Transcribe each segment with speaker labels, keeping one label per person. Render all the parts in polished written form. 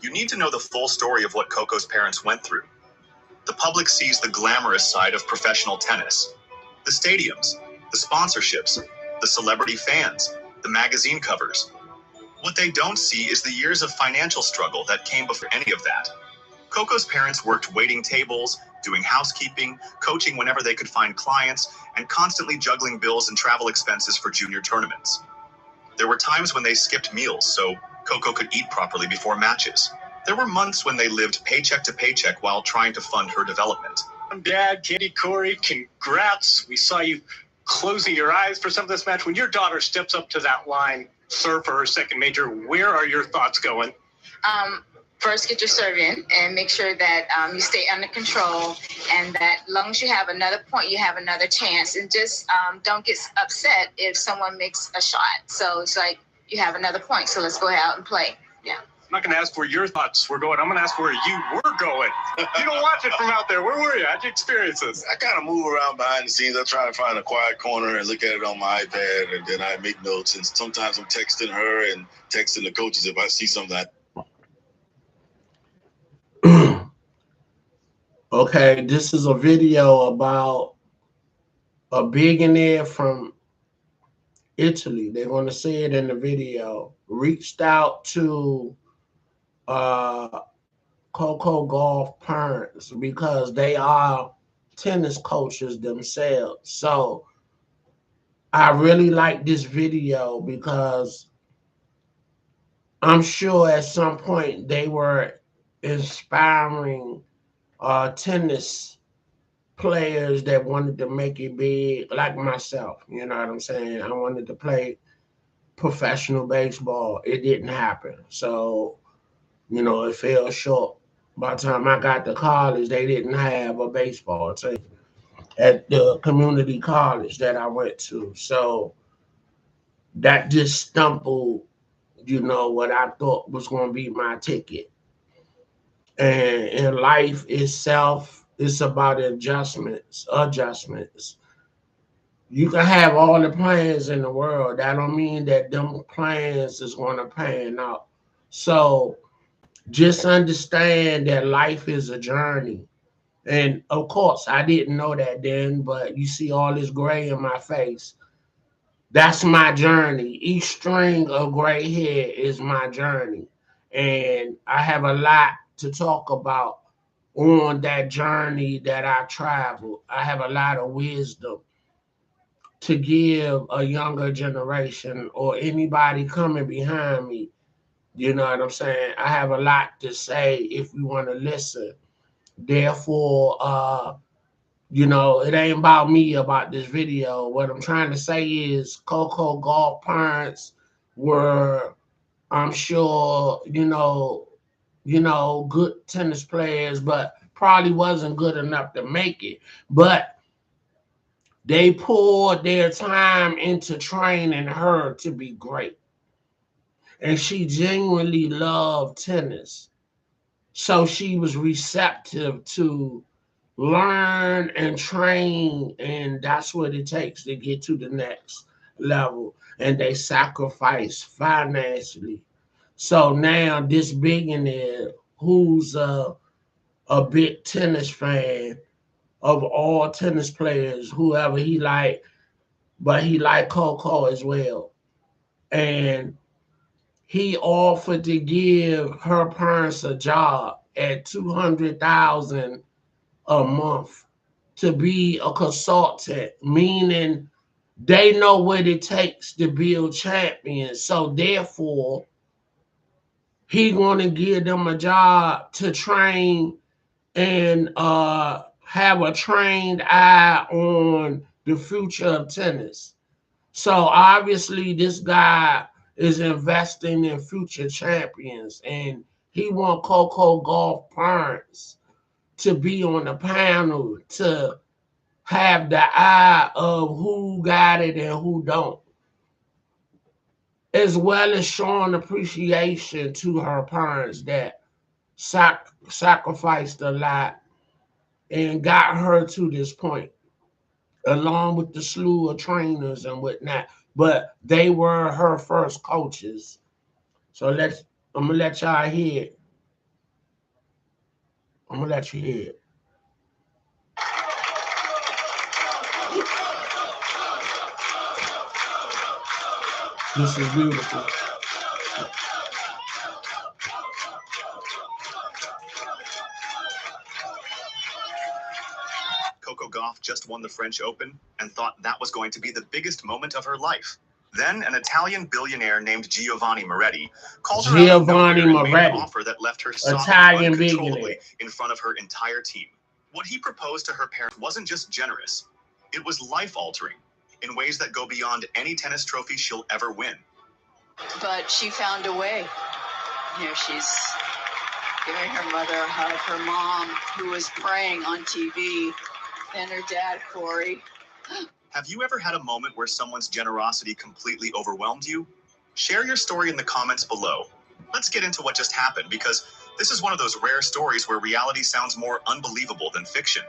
Speaker 1: You need to know the full story of what Cocco's parents went through. The public sees the glamorous side of professional tennis. The stadiums, the sponsorships, the celebrity fans, the magazine covers. What they don't see is the years of financial struggle that came before any of that. Cocco's parents worked waiting tables, doing housekeeping, coaching whenever they could find clients, and constantly juggling bills and travel expenses for junior tournaments. There were times when they skipped meals so Cocco could eat properly before matches. There were months when they lived paycheck to paycheck while trying to fund her development.
Speaker 2: Dad, Candy Corey, congrats. We saw you closing your eyes for some of this match. When your daughter steps up to that line, serve for her second major, where are your thoughts going?
Speaker 3: First, get your serve in and make sure that you stay under control, and that as long as you have another point, you have another chance. And just don't get upset if someone makes a shot. So it's like you have another point, so let's go out and play. Yeah.
Speaker 2: I'm not going to ask where your thoughts were going. I'm going to ask where you were going. You don't watch it from out there. Where were you? How'd you experience this?
Speaker 4: I kind of move around behind the scenes. I try to find a quiet corner and look at it on my iPad, and then I make notes. And sometimes I'm texting her and texting the coaches if I see something that.
Speaker 5: Okay, this is a video about a billionaire from Italy. They're going to say it in the video. Reached out to Cocco Gauff parents because they are tennis coaches themselves. So I really like this video because I'm sure at some point they were inspiring tennis players that wanted to make it big, like myself. You know what I'm saying? I wanted to play professional baseball. It didn't happen. So, you know, it fell short. By the time I got to college, they didn't have a baseball team at the community college that I went to. So that just stumbled, you know, what I thought was going to be my ticket. And in life itself, it's about adjustments. You can have all the plans in the world. That don't mean that them plans is going to pan out. So just understand that life is a journey. And of course, I didn't know that then, but you see all this gray in my face. That's my journey. Each string of gray hair is my journey. And I have a lot to talk about on that journey that I traveled. I have a lot of wisdom to give a younger generation or anybody coming behind me. You know what I'm saying? I have a lot to say if you want to listen. Therefore, you know, it ain't about me about this video. What I'm trying to say is Cocco Gauff parents were, I'm sure, you know, good tennis players, but probably wasn't good enough to make it. But they poured their time into training her to be great. And she genuinely loved tennis. So she was receptive to learn and train, and that's what it takes to get to the next level. And they sacrifice financially. So now this billionaire, who's a big tennis fan of all tennis players, whoever he liked, but he liked Cocco as well. And he offered to give her parents a job at $200,000 a month to be a consultant, meaning they know what it takes to build champions. So therefore, he want to give them a job to train and have a trained eye on the future of tennis. So obviously this guy is investing in future champions, and he want Cocco Gauff parents to be on the panel to have the eye of who got it and who don't, as well as showing appreciation to her parents that sacrificed a lot and got her to this point, along with the slew of trainers and whatnot. But they were her first coaches. So I'm gonna let y'all hear it. I'm gonna let you hear it. This is beautiful.
Speaker 1: Coco Gauff just won the French Open and thought that was going to be the biggest moment of her life. Then an Italian billionaire named Giovanni Moretti called her out of nowhere and made an offer that left her sobbing uncontrollably in front of her entire team. What he proposed to her parents wasn't just generous, it was life-altering in ways that go beyond any tennis trophy she'll ever win.
Speaker 6: But she found a way. Here she's giving her mother a hug, her mom, who was praying on TV, and her dad, Corey.
Speaker 1: Have you ever had a moment where someone's generosity completely overwhelmed you? Share your story in the comments below. Let's get into what just happened, because this is one of those rare stories where reality sounds more unbelievable than fiction.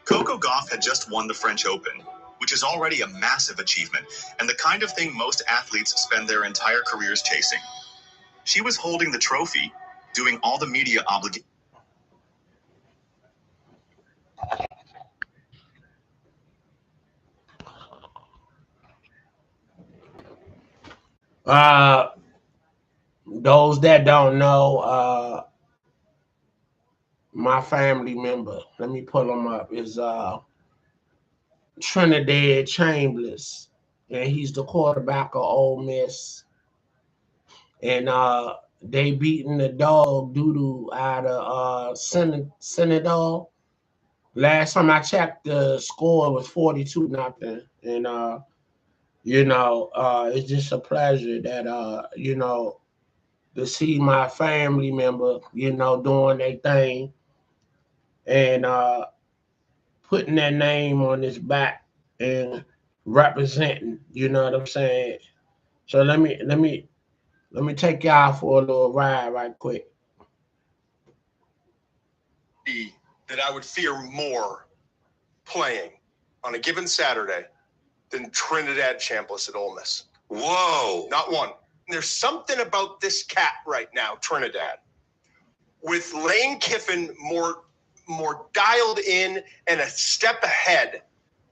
Speaker 1: Coco Gauff had just won the French Open, which is already a massive achievement and the kind of thing most athletes spend their entire careers chasing. She was holding the trophy, doing all the media obligations.
Speaker 5: Those that don't know, my family member, let me pull him up, is Trinidad Chambers, and he's the quarterback of Ole Miss. And they beating the dog doo-doo out of Senegal. Last time I checked, the score was 42-0. And it's just a pleasure that to see my family member, doing their thing and putting their name on his back and representing, you know what I'm saying? So let me take y'all for a little ride right quick.
Speaker 7: That I would fear more playing on a given Saturday than Trinidad Chambliss at Ole Miss. Whoa. Not one. There's something about this cat right now, Trinidad, with Lane Kiffin more dialed in and a step ahead,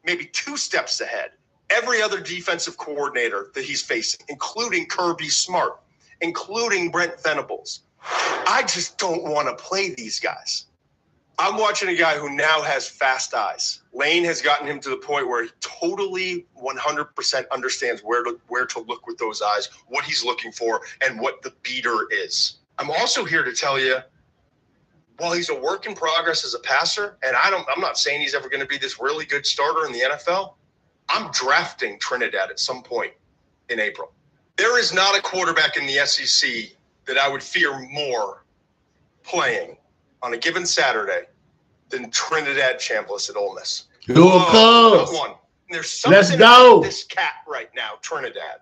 Speaker 7: maybe 2 steps ahead, every other defensive coordinator that he's facing, including Kirby Smart, including Brent Venables. I just don't want to play these guys. I'm watching a guy who now has fast eyes. Lane has gotten him to the point where he totally 100% understands where to look with those eyes, what he's looking for, and what the beater is. I'm also here to tell you, while he's a work in progress as a passer, and I'm not saying he's ever going to be this really good starter in the NFL, I'm drafting Trinidad at some point in April. There is not a quarterback in the SEC that I would fear more playing on a given Saturday than Trinidad Chambliss at Ole Miss.
Speaker 5: Not
Speaker 7: one. There's something about this cat right now, Trinidad,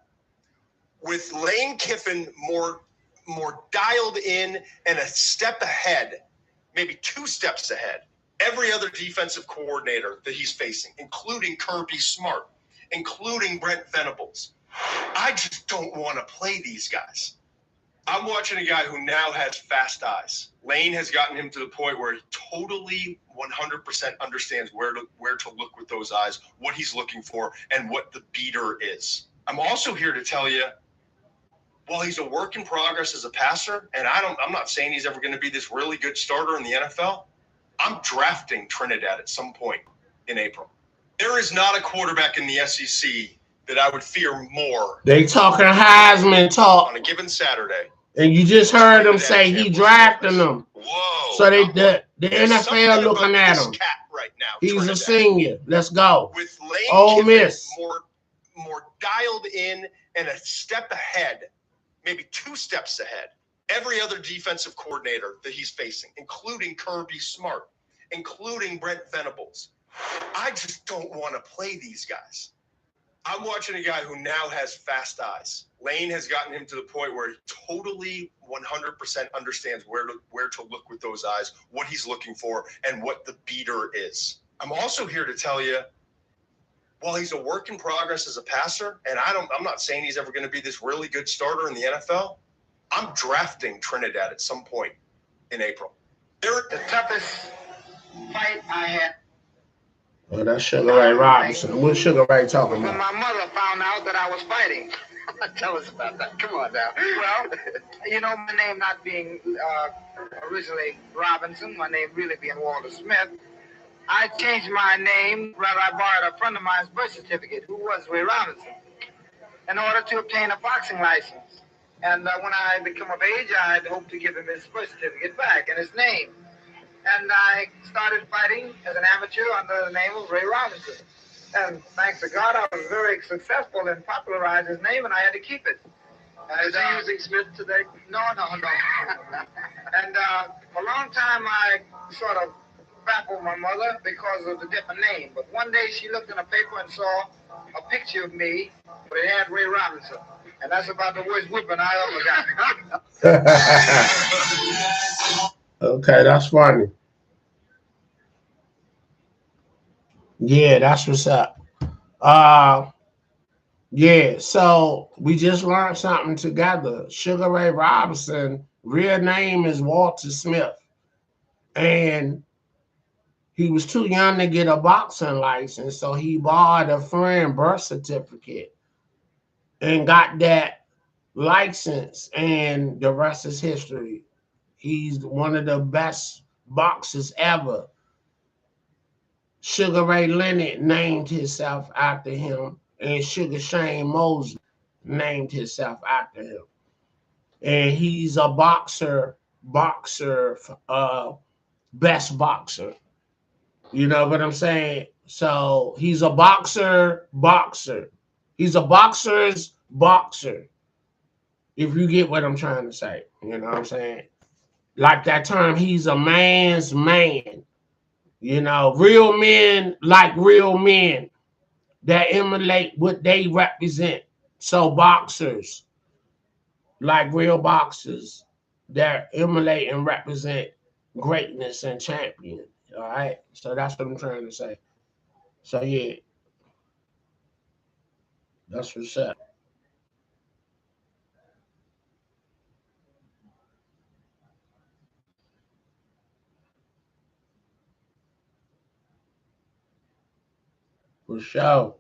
Speaker 7: with Lane Kiffin more dialed in and a step ahead, maybe 2 steps ahead, every other defensive coordinator that he's facing, including Kirby Smart, including Brent Venables. I just don't want to play these guys. I'm watching a guy who now has fast eyes. Lane has gotten him to the point where he totally 100% understands where to look with those eyes, what he's looking for, and what the beater is. I'm also here to tell you, while he's a work in progress as a passer, and I'm not saying he's ever going to be this really good starter in the NFL, I'm drafting Trinidad at some point in April. There is not a quarterback in the SEC that I would fear more.
Speaker 5: They talking Heisman talk
Speaker 7: on a given Saturday.
Speaker 5: And you just heard him say he drafting them.
Speaker 7: Whoa.
Speaker 5: So the NFL looking at him.
Speaker 7: Right now,
Speaker 5: he's
Speaker 7: Trinidad.
Speaker 5: A senior. Let's go.
Speaker 7: With Lane
Speaker 5: Ole Miss.
Speaker 7: More dialed in and a step ahead, maybe 2 steps ahead, every other defensive coordinator that he's facing, including Kirby Smart, including Brent Venables. I just don't want to play these guys. I'm watching a guy who now has fast eyes. Lane has gotten him to the point where he totally 100% understands where to look with those eyes, what he's looking for, and what the beater is. I'm also here to tell you, while he's a work in progress as a passer, and I'm not saying he's ever going to be this really good starter in the NFL, I'm drafting Trinidad at some point in April.
Speaker 8: The toughest fight I had.
Speaker 5: Oh, that's Sugar Ray Robinson. What's Sugar Ray talking
Speaker 8: When
Speaker 5: about?
Speaker 8: my mother found out that I was fighting. Tell us about that. Come on now. Well, you know, my name not being originally Robinson, my name really being Walter Smith, I changed my name, rather I borrowed a friend of mine's birth certificate, who was Ray Robinson, in order to obtain a boxing license. And when I become of age, I had hoped to give him his birth certificate back and his name. And I started fighting as an amateur under the name of Ray Robinson. And thanks to God, I was very successful in popularizing his name, and I had to keep it. Is he using Smith today? No. And for a long time, I sort of baffled my mother because of the different name. But one day, she looked in a paper and saw a picture of me, but it had Ray Robinson. And that's about the worst whipping I ever got.
Speaker 5: Okay, that's funny. Yeah, that's what's up. Yeah, so we just learned something together. Sugar Ray Robinson, real name is Walter Smith. And he was too young to get a boxing license, so he borrowed a friend's birth certificate and got that license, and the rest is history. He's one of the best boxers ever. Sugar Ray Leonard named himself after him, and Sugar Shane Mosley named himself after him. And he's a best boxer. You know what I'm saying? So he's a boxer. He's a boxer's boxer. If you get what I'm trying to say, you know what I'm saying? Like that term, he's a man's man. You know, real men like real men that emulate what they represent. So boxers like real boxers that emulate and represent greatness and champion. All right. So that's what I'm trying to say. So yeah, that's what's up. For sure.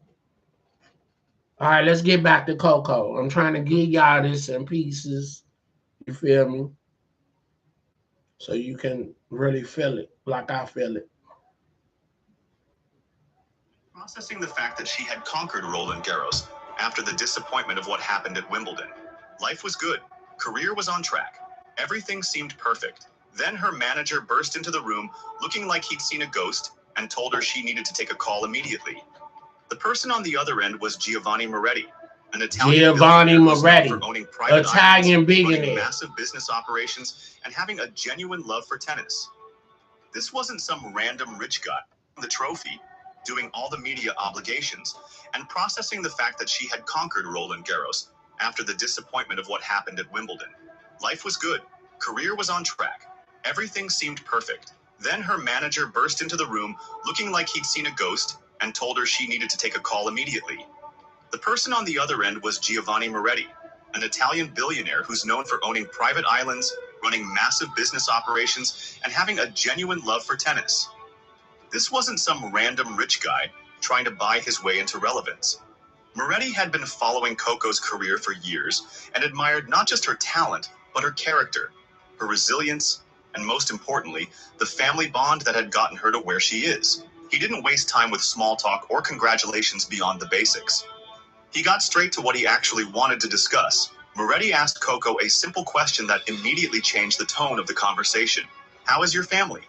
Speaker 5: All right, let's get back to Cocco. I'm trying to give y'all this in pieces. You feel me? So you can really feel it like I feel it.
Speaker 1: Processing the fact that she had conquered Roland Garros after the disappointment of what happened at Wimbledon. Life was good. Career was on track. Everything seemed perfect. Then her manager burst into the room looking like he'd seen a ghost and told her she needed to take a call immediately. The person on the other end was Giovanni Moretti, an Italian billionaire for owning private
Speaker 5: Italian
Speaker 1: islands, running
Speaker 5: billionaire,
Speaker 1: massive business operations, and having a genuine love for tennis. This wasn't some random rich guy. The trophy, doing all the media obligations, and processing the fact that she had conquered Roland Garros after the disappointment of what happened at Wimbledon. Life was good. Career was on track. Everything seemed perfect. Then her manager burst into the room looking like he'd seen a ghost and told her she needed to take a call immediately. The person on the other end was Giovanni Moretti, an Italian billionaire who's known for owning private islands, running massive business operations, and having a genuine love for tennis. This wasn't some random rich guy trying to buy his way into relevance. Moretti had been following Cocco's career for years and admired not just her talent, but her character, her resilience, and most importantly, the family bond that had gotten her to where she is. He didn't waste time with small talk or congratulations beyond the basics. He got straight to what he actually wanted to discuss. Moretti asked Cocco a simple question that immediately changed the tone of the conversation. How is your family?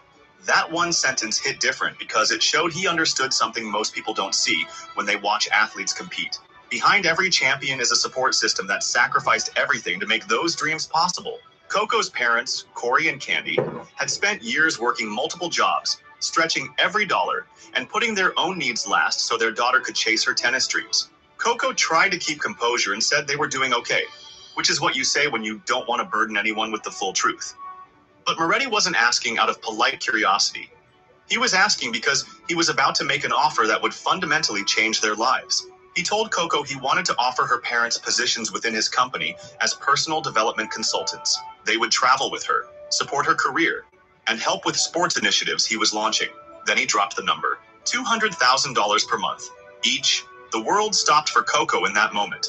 Speaker 1: That one sentence hit different because it showed he understood something most people don't see when they watch athletes compete. Behind every champion is a support system that sacrificed everything to make those dreams possible. Cocco's parents, Corey and Candy, had spent years working multiple jobs, stretching every dollar, and putting their own needs last so their daughter could chase her tennis dreams. Cocco tried to keep composure and said they were doing okay, which is what you say when you don't want to burden anyone with the full truth. But Moretti wasn't asking out of polite curiosity. He was asking because he was about to make an offer that would fundamentally change their lives. He told Cocco he wanted to offer her parents positions within his company as personal development consultants. They would travel with her, support her career, and help with sports initiatives he was launching. Then he dropped the number, $200,000 per month. Each. The world stopped for Cocco in that moment.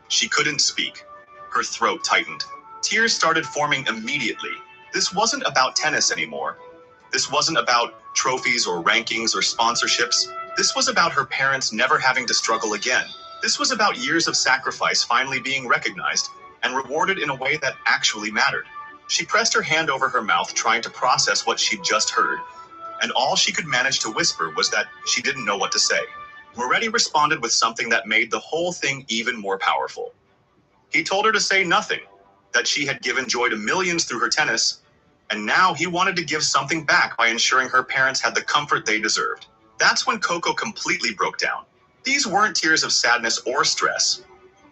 Speaker 1: She couldn't speak. Her throat tightened. Tears started forming immediately. This wasn't about tennis anymore. This wasn't about trophies or rankings or sponsorships. This was about her parents never having to struggle again. This was about years of sacrifice finally being recognized and rewarded in a way that actually mattered. She pressed her hand over her mouth, trying to process what she'd just heard, and all she could manage to whisper was that she didn't know what to say. Moretti responded with something that made the whole thing even more powerful. He told her to say nothing, that she had given joy to millions through her tennis, and now he wanted to give something back by ensuring her parents had the comfort they deserved. That's when Cocco completely broke down. These weren't tears of sadness or stress.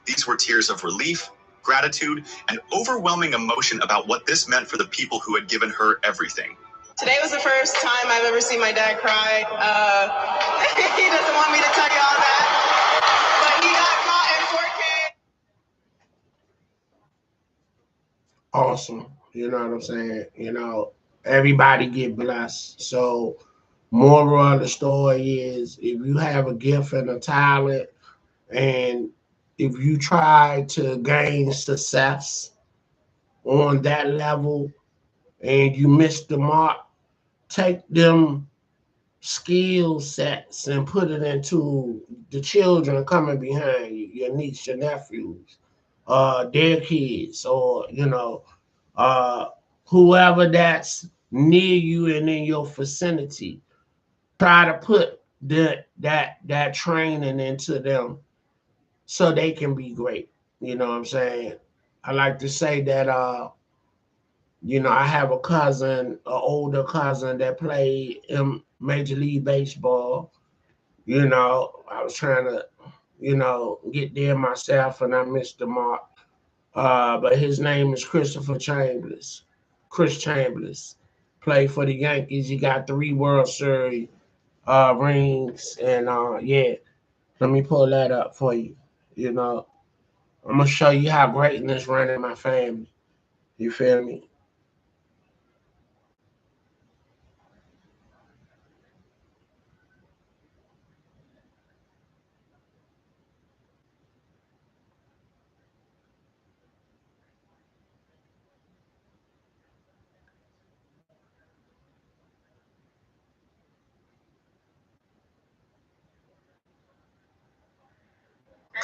Speaker 1: These were tears of relief, gratitude, and overwhelming emotion about what this meant for the people who had given her everything.
Speaker 9: Today was the first time I've ever seen my dad cry. He doesn't want me to tell you all that, but he got caught in 4K.
Speaker 5: Awesome. You know what I'm saying? You know, everybody get blessed. So moral of the story is, if you have a gift and a talent, and if you try to gain success on that level and you miss the mark, take them skill sets and put it into the children coming behind you, your niece, your nephews, their kids, or, you know, whoever that's near you and in your vicinity. Try to put that training into them so they can be great. You know what I'm saying? I like to say that you know, I have a cousin, an older cousin that played in Major League Baseball. You know, I was trying to, you know, get there myself and I missed the mark. But his name is Christopher Chambers. Chris Chambers. Played for the Yankees. He got 3 World Series rings. And yeah, let me pull that up for you. You know, I'm gonna show you how greatness run in my family. You feel me?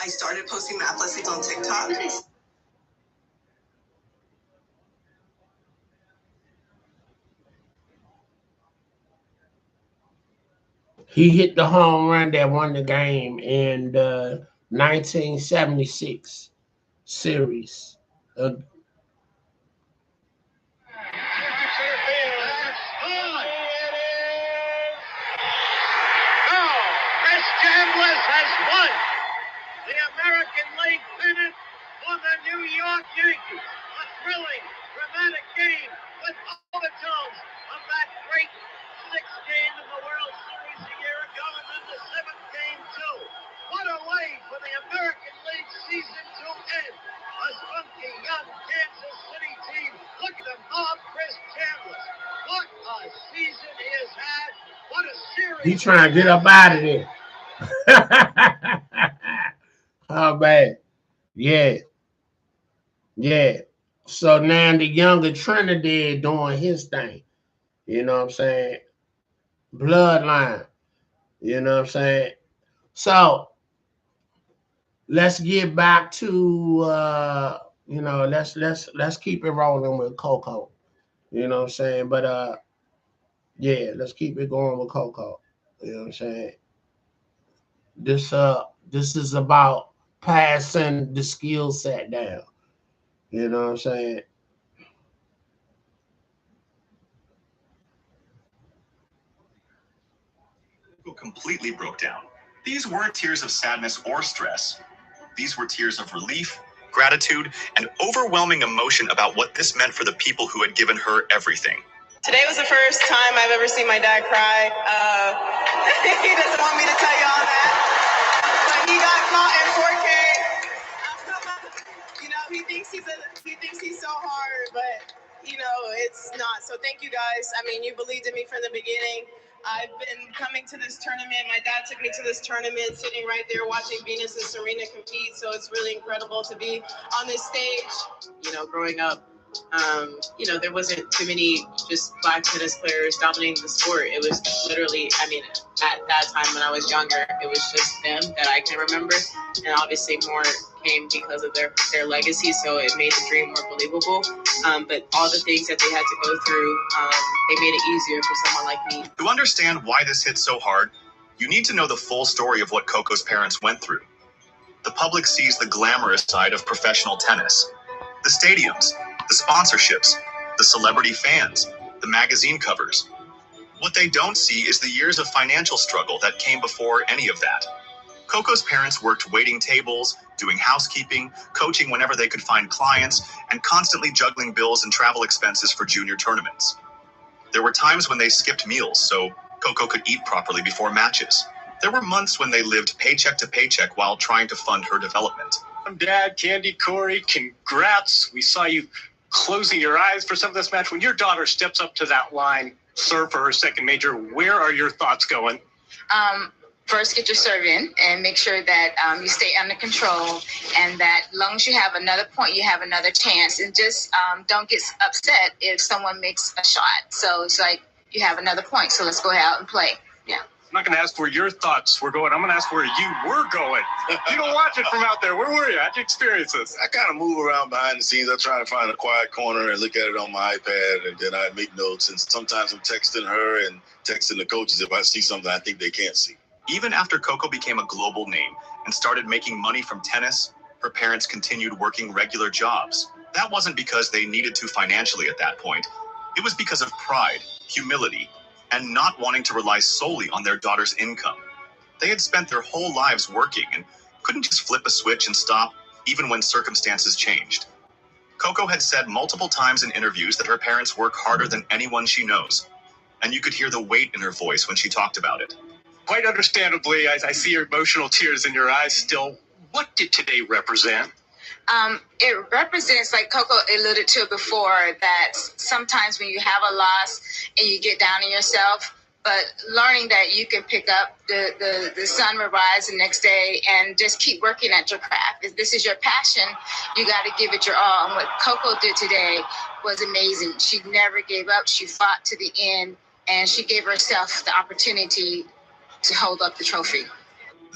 Speaker 9: I started posting math lessons on TikTok.
Speaker 5: He hit the home run that won the game in the 1976 series.
Speaker 10: Has won the American League pennant for the New York Yankees. A thrilling, dramatic game with overtones of that great 6th game in the World Series a year ago, and then the 7th game too. What a way for the American League season to end. A spunky young Kansas City team. Look at them, mob Chris Chandler. What a season he has had. What a series.
Speaker 5: He's trying to get up out of there. Oh man, yeah. So now the younger Trinidad doing his thing. You know what I'm saying? Bloodline. You know what I'm saying? So let's get back to you know, let's keep it rolling with Cocco. You know what I'm saying? But yeah, let's keep it going with Cocco. You know what I'm saying? This is about passing the skill set down. You know what I'm saying?
Speaker 1: Completely broke down. These weren't tears of sadness or stress. These were tears of relief, gratitude, and overwhelming emotion about what this meant for the people who had given her everything.
Speaker 9: Today was the first time I've ever seen my dad cry. He doesn't want me to tell you all that, but he got caught in 4K. You know, he thinks he's so hard, but you know, it's not so So thank you guys. I mean, you believed in me from the beginning. I've been coming to this tournament. My dad took me to this tournament, sitting right there watching Venus and Serena compete. So it's really incredible to be on this stage. You know, growing up, there wasn't too many just Black tennis players dominating the sport. It was literally, I mean, at that time when I was younger, it was just them that I can remember. And obviously more came because of their legacy, so it made the dream more believable. But all the things that they had to go through, they made it easier for someone like me.
Speaker 1: To understand why this hit so hard, you need to know the full story of what Cocco's parents went through. The public sees the glamorous side of professional tennis. The stadiums, the sponsorships, the celebrity fans, the magazine covers. What they don't see is the years of financial struggle that came before any of that. Cocco's parents worked waiting tables, doing housekeeping, coaching whenever they could find clients, and constantly juggling bills and travel expenses for junior tournaments. There were times when they skipped meals so Cocco could eat properly before matches. There were months when they lived paycheck to paycheck while trying to fund her development.
Speaker 2: Dad, Candy, Corey, congrats. We saw you closing your eyes for some of this match. When your daughter steps up to that line, serve for her second major, where are your thoughts going?
Speaker 3: First, get your serve in and make sure that you stay under control, and that as long as you have another point, you have another chance. And just don't get upset if someone makes a shot. So it's like you have another point, so let's go out and play. Yeah.
Speaker 2: I'm not going to ask where your thoughts were going. I'm going to ask where you were going. You don't watch it from out there. Where were you? How'd you experience this?
Speaker 4: I kind of move around behind the scenes. I try to find a quiet corner and look at it on my iPad, and then I make notes. And sometimes I'm texting her and texting the coaches if I see something I think they can't see.
Speaker 1: Even after Cocco became a global name and started making money from tennis, her parents continued working regular jobs. That wasn't because they needed to financially at that point. It was because of pride, humility, and not wanting to rely solely on their daughter's income. They had spent their whole lives working and couldn't just flip a switch and stop, even when circumstances changed. Cocco had said multiple times in interviews that her parents work harder than anyone she knows, and you could hear the weight in her voice when she talked about it.
Speaker 2: Quite understandably, I see your emotional tears in your eyes still. What did today represent?
Speaker 3: It represents, like Cocco alluded to before, that sometimes when you have a loss and you get down on yourself, but learning that you can pick up, the sun will rise the next day, and just keep working at your craft. If this is your passion, you got to give it your all. And what Cocco did today was amazing. She never gave up. She fought to the end, and she gave herself the opportunity to hold up the trophy.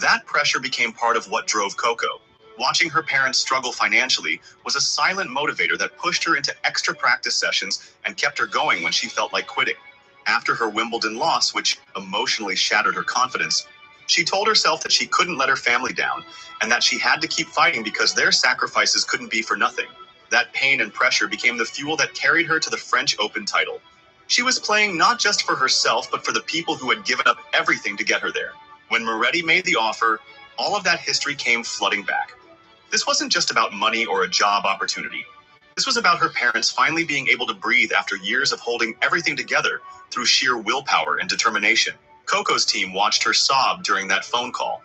Speaker 1: That pressure became part of what drove Cocco. Watching her parents struggle financially was a silent motivator that pushed her into extra practice sessions and kept her going when she felt like quitting. After her Wimbledon loss, which emotionally shattered her confidence, she told herself that she couldn't let her family down and that she had to keep fighting because their sacrifices couldn't be for nothing. That pain and pressure became the fuel that carried her to the French Open title. She was playing not just for herself, but for the people who had given up everything to get her there. When Moretti made the offer, all of that history came flooding back. This wasn't just about money or a job opportunity. This was about her parents finally being able to breathe after years of holding everything together through sheer willpower and determination. Cocco's team watched her sob during that phone call,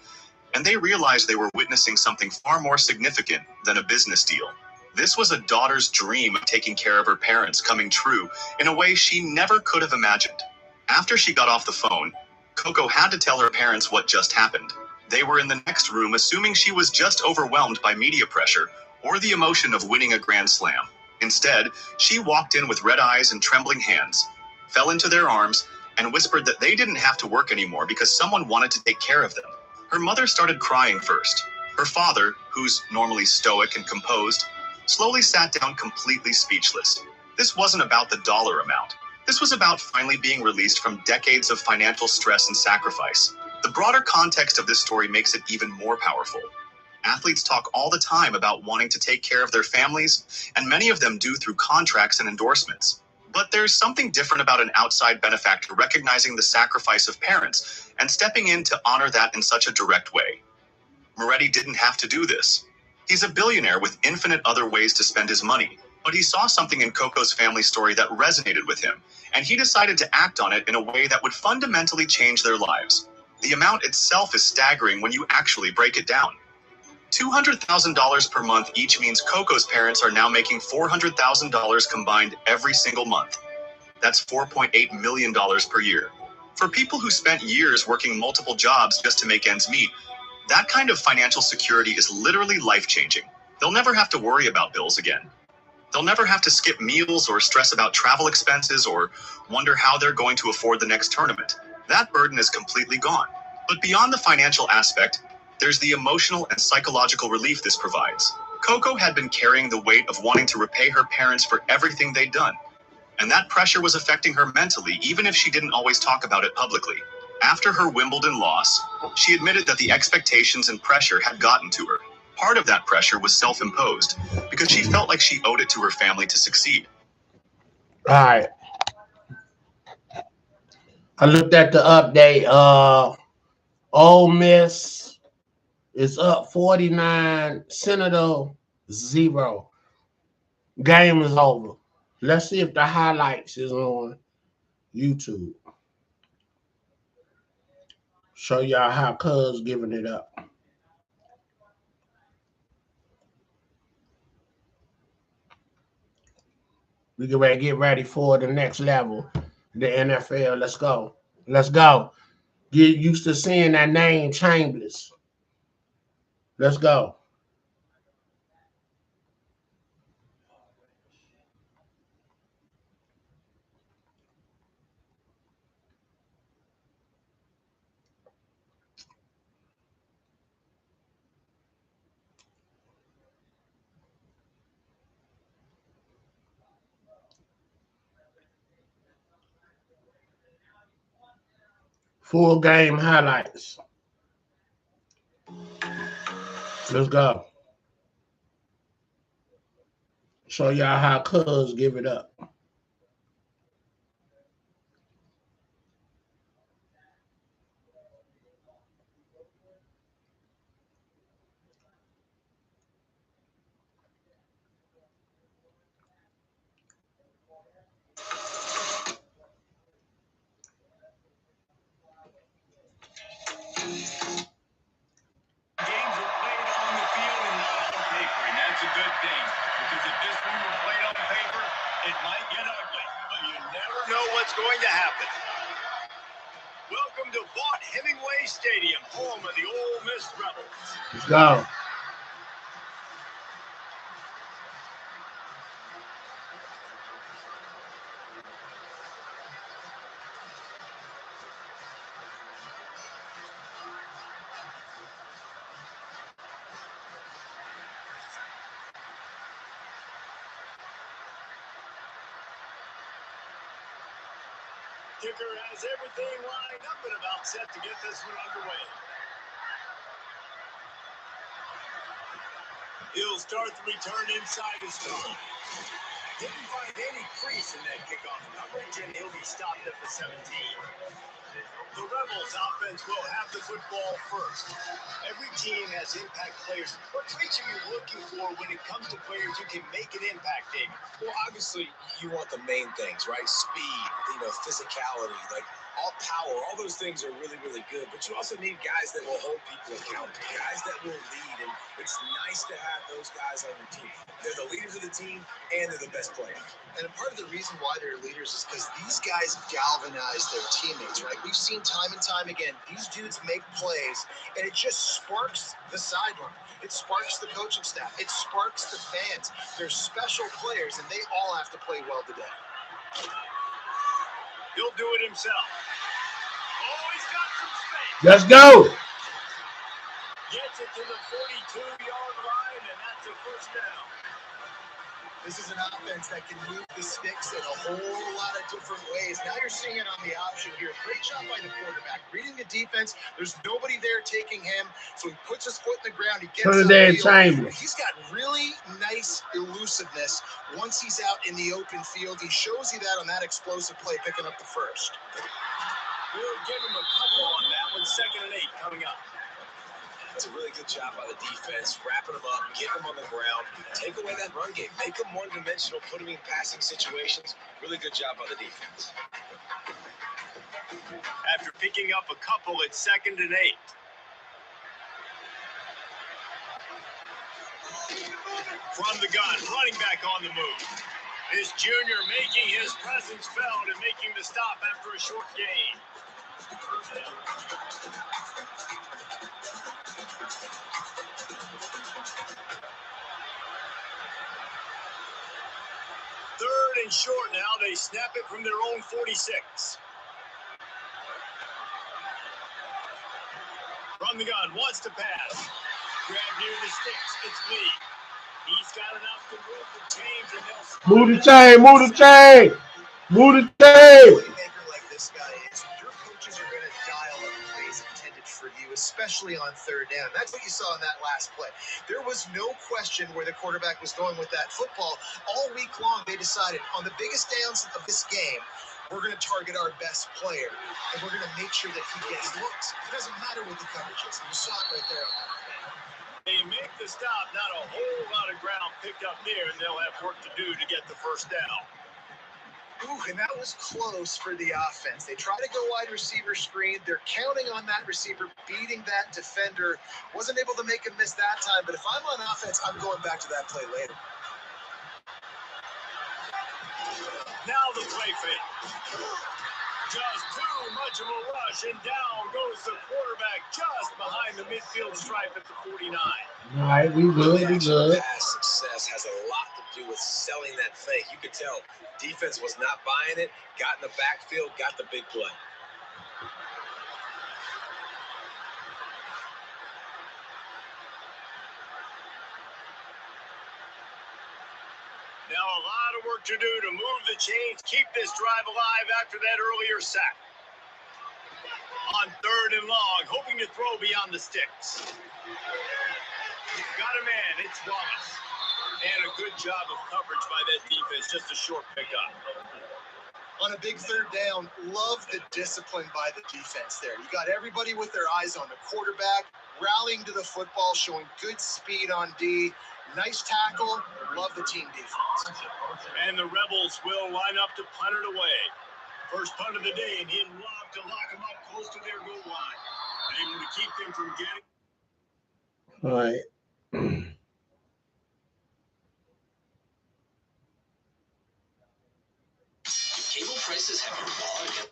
Speaker 1: and they realized they were witnessing something far more significant than a business deal. This was a daughter's dream of taking care of her parents coming true in a way she never could have imagined. After she got off the phone, Cocco had to tell her parents what just happened. They were in the next room, assuming she was just overwhelmed by media pressure or the emotion of winning a Grand Slam. Instead, she walked in with red eyes and trembling hands, fell into their arms, and whispered that they didn't have to work anymore because someone wanted to take care of them. Her mother started crying first. Her father, who's normally stoic and composed, slowly sat down completely speechless. This wasn't about the dollar amount. This was about finally being released from decades of financial stress and sacrifice. The broader context of this story makes it even more powerful. Athletes talk all the time about wanting to take care of their families, and many of them do through contracts and endorsements. But there's something different about an outside benefactor recognizing the sacrifice of parents and stepping in to honor that in such a direct way. Moretti didn't have to do this. He's a billionaire with infinite other ways to spend his money, but he saw something in Cocco's family story that resonated with him, and he decided to act on it in a way that would fundamentally change their lives. The amount itself is staggering when you actually break it down. $200,000 per month each means Cocco's parents are now making $400,000 combined every single month. That's $4.8 million per year. For people who spent years working multiple jobs just to make ends meet, that kind of financial security is literally life-changing. They'll never have to worry about bills again. They'll never have to skip meals or stress about travel expenses or wonder how they're going to afford the next tournament. That burden is completely gone. But beyond the financial aspect, there's the emotional and psychological relief this provides. Cocco had been carrying the weight of wanting to repay her parents for everything they'd done. And that pressure was affecting her mentally, even if she didn't always talk about it publicly. After her Wimbledon loss, she admitted that the expectations and pressure had gotten to her. Part of that pressure was self-imposed, because she felt like she owed it to her family to succeed.
Speaker 5: All right. I looked at the update. Ole Miss is up 49, Senator 0. Game is over. Let's see if the highlights is on YouTube. Show y'all how Cuz giving it up. We get ready for the next level, the NFL. Let's go. Let's go. Get used to seeing that name, Chambers. Let's go. Full game highlights. Let's go. Show y'all how Cuz give it up.
Speaker 10: Going to happen. Welcome to Vaught Hemingway Stadium, home of the Ole Miss Rebels.
Speaker 5: Let's go.
Speaker 10: Kicker has everything lined up and about set to get this one underway. He'll start the return inside his stride. Didn't find any crease in that kickoff coverage, and he'll be stopped at the 17. The Rebels offense will have the football first. Every team has impact players. What traits are you looking for when it comes to players who can make an impact, David?
Speaker 11: Well, obviously, you want the main things, right? Speed, physicality, like all power, all those things are really, really good. But you also need guys that will hold people accountable, guys that will lead. And it's nice to have those guys on your team. They're the leaders of the team, and they're the best players.
Speaker 12: And part of the reason why they're leaders is because these guys galvanize their teammates, right? We've seen time and time again, these dudes make plays, and it just sparks the sideline. It sparks the coaching staff. It sparks the fans. They're special players, and they all have to play well today.
Speaker 10: He'll do it himself. Oh, he's got some space.
Speaker 5: Let's go.
Speaker 10: Gets it to the 42-yard line, and that's a first down.
Speaker 12: This is an offense that can move the sticks in a whole lot of different ways. Now you're seeing it on the option here. Great job by the quarterback. Reading the defense, there's nobody there taking him, so he puts his foot in the ground. He gets
Speaker 5: Chambers.
Speaker 12: He's got really nice elusiveness once he's out in the open field. He shows you that on that explosive play, picking up the first.
Speaker 10: We'll give him a couple on that one. 2nd and 8 coming up.
Speaker 11: That's a really good job by the defense, wrapping them up, getting them on the ground, take away that run game, make them one-dimensional, put them in passing situations. Really good job by the defense.
Speaker 10: After picking up a couple, it's 2nd and 8. From the gun, running back on the move. This junior making his presence felt and making the stop after a short gain. Third and short now. They snap it from their own 46. From the gun, wants to pass. Grab near the sticks. It's Lee. He's got enough to move the chains and they'll
Speaker 5: Move the chain, move the chain, move the chain.
Speaker 12: Playmaker like this guy is, your coaches are going to dial up plays intended for you, especially on third down. That's what you saw in that last play. There was no question where the quarterback was going with that football. All week long, they decided on the biggest downs of this game, we're going to target our best player, and we're going to make sure that he gets looks. It doesn't matter what the coverage is. You saw it right there on that play.
Speaker 10: They make the stop, not a whole lot of ground picked up there, and they'll have work to do to get the first down.
Speaker 12: Ooh, and that was close for the offense. They try to go wide receiver screen. They're counting on that receiver beating that defender. Wasn't able to make a miss that time, but if I'm on offense, I'm going back to that play later.
Speaker 10: Now the play fake. Just too much of a rush, and down goes the quarterback just behind the midfield stripe at the 49.
Speaker 5: All right, we good, we good.
Speaker 11: Pass success has a lot to do with selling that fake. You could tell defense was not buying it, got in the backfield, got the big play.
Speaker 10: Now a lot of work to do to move the chains, keep this drive alive after that earlier sack. On third and long, hoping to throw beyond the sticks. Got a man, it's Wallace. And a good job of coverage by that defense, just a short pickup.
Speaker 12: On a big third down, love the discipline by the defense there. You got everybody with their eyes on the quarterback, rallying to the football, showing good speed on D. Nice tackle. Love the team defense.
Speaker 10: And the Rebels will line up to punt it away. First punt of the day, and he'll lob to lock them up close to their goal line. Able to keep them from getting.
Speaker 5: All right.
Speaker 13: Cable prices have your wallet.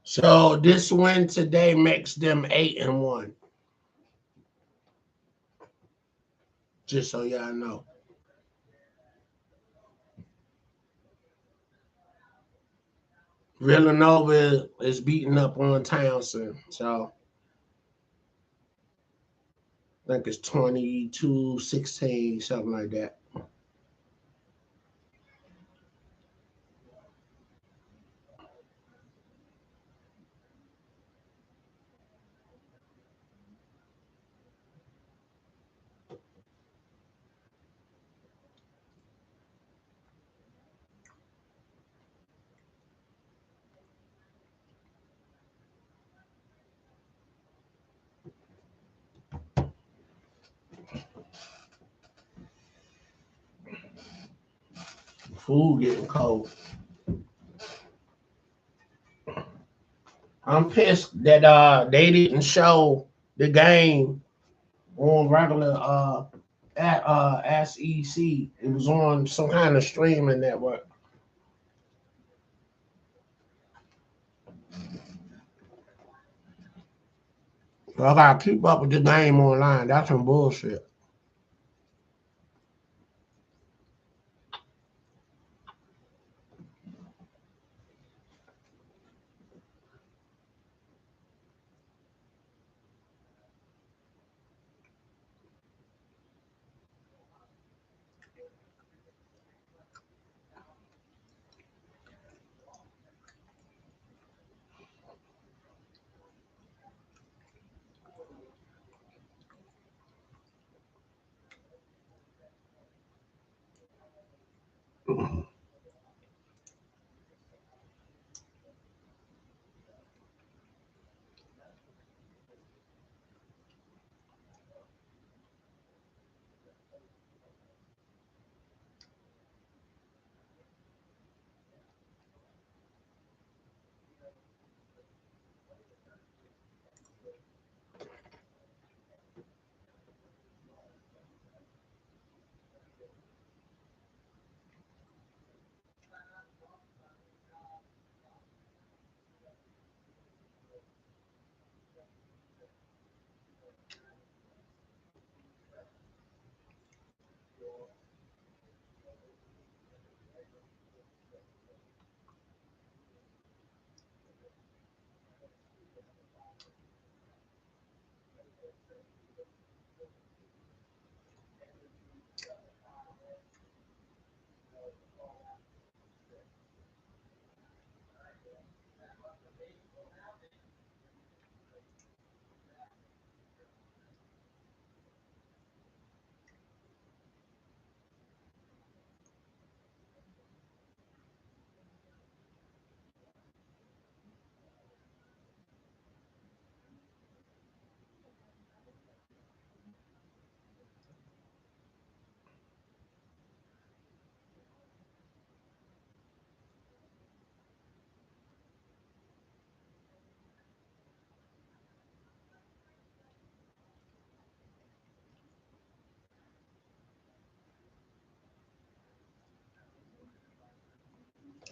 Speaker 5: So this win today makes them 8-1. Just so y'all know. Villanova is beating up on Townsend. So I think it's 22-16, something like that. Food getting cold. I'm pissed that they didn't show the game on regular at SEC. It was on some kind of streaming network. So I gotta keep up with the game online. That's some bullshit.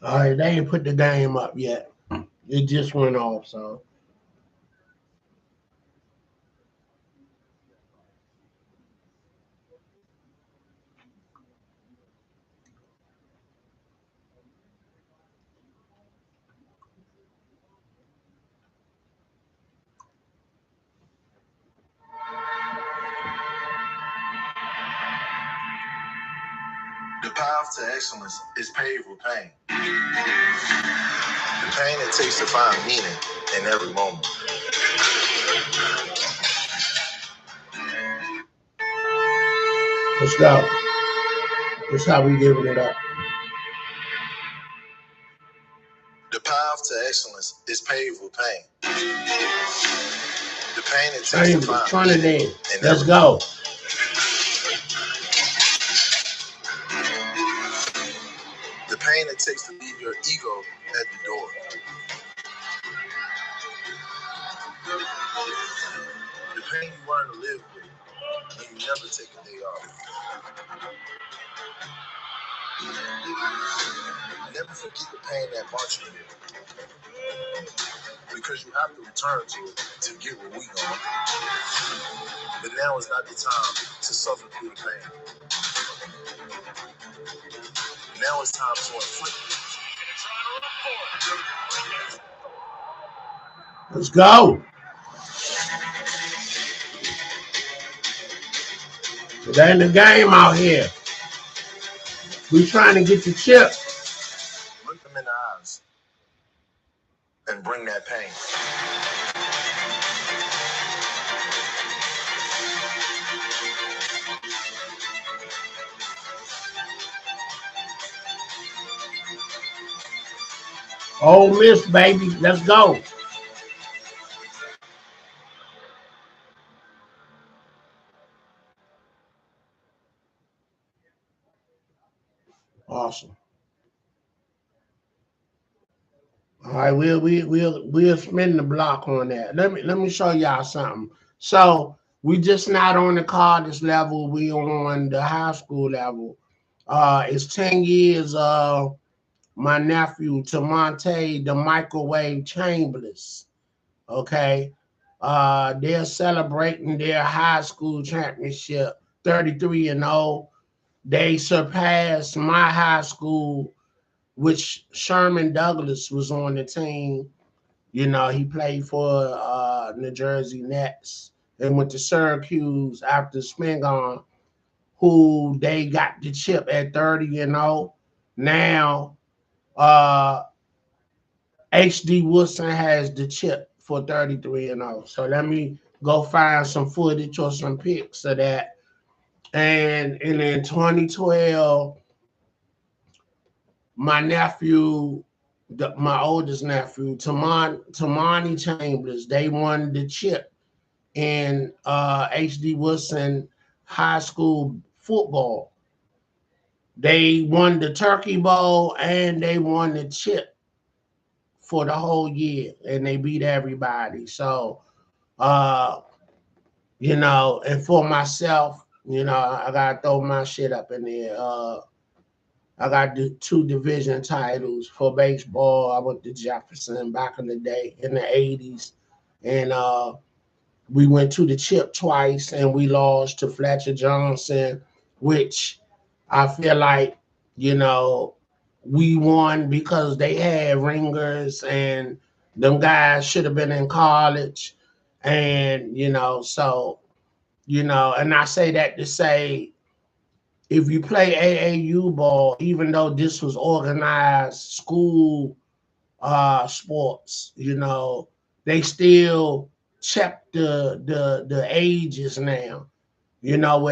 Speaker 5: All right, they ain't put the game up yet. It just went off, so.
Speaker 12: The path to excellence is paved with pain. The pain it takes to find meaning in every moment.
Speaker 5: Let's go. That's how we giving it up.
Speaker 12: The path to excellence is paved with pain. The pain it takes to find meaning in
Speaker 5: Let's
Speaker 12: every
Speaker 5: go.
Speaker 12: moment. The pain it takes to leave your ego at the door. The pain you learn to live with when you never take a day off. Never forget the pain that brought you here. Because you have to return to it to get what we know. But now is not the time to suffer through the pain. Now it's time to inflict it.
Speaker 5: Let's go. It ain't the game out here. We trying to get the chip.
Speaker 12: Look them in the eyes and bring that pain.
Speaker 5: Ole Miss, baby. Let's go. Awesome. All right, we'll spin the block on that. Let me show y'all something. So we just not on the college level, we on the high school level. It's 10 years of my nephew Tamonte the Microwave Chambliss. Okay. They're celebrating their high school championship, 33-0. They surpassed my high school, which Sherman Douglas was on the team. You know, he played for New Jersey Nets and went to Syracuse after Spingarn, who they got the chip at 30-0. Now, HD Woodson has the chip for 33-0. So let me go find some footage or some pics of that. And in 2012, my nephew, my oldest nephew, Tamani Chambliss, they won the chip in HD Woodson High School football. They won the Turkey Bowl and they won the chip for the whole year, and they beat everybody. So, you know, and for myself, you know, I gotta throw my shit up in there. I got 2 division titles for baseball. I went to Jefferson back in the day in the 80s. And we went to the chip twice and we lost to Fletcher Johnson, which I feel like, you know, we won because they had ringers and them guys should have been in college. And, you know, so, you know, and I say that to say, if you play AAU ball, even though this was organized school sports, you know, they still check the ages now. You know, with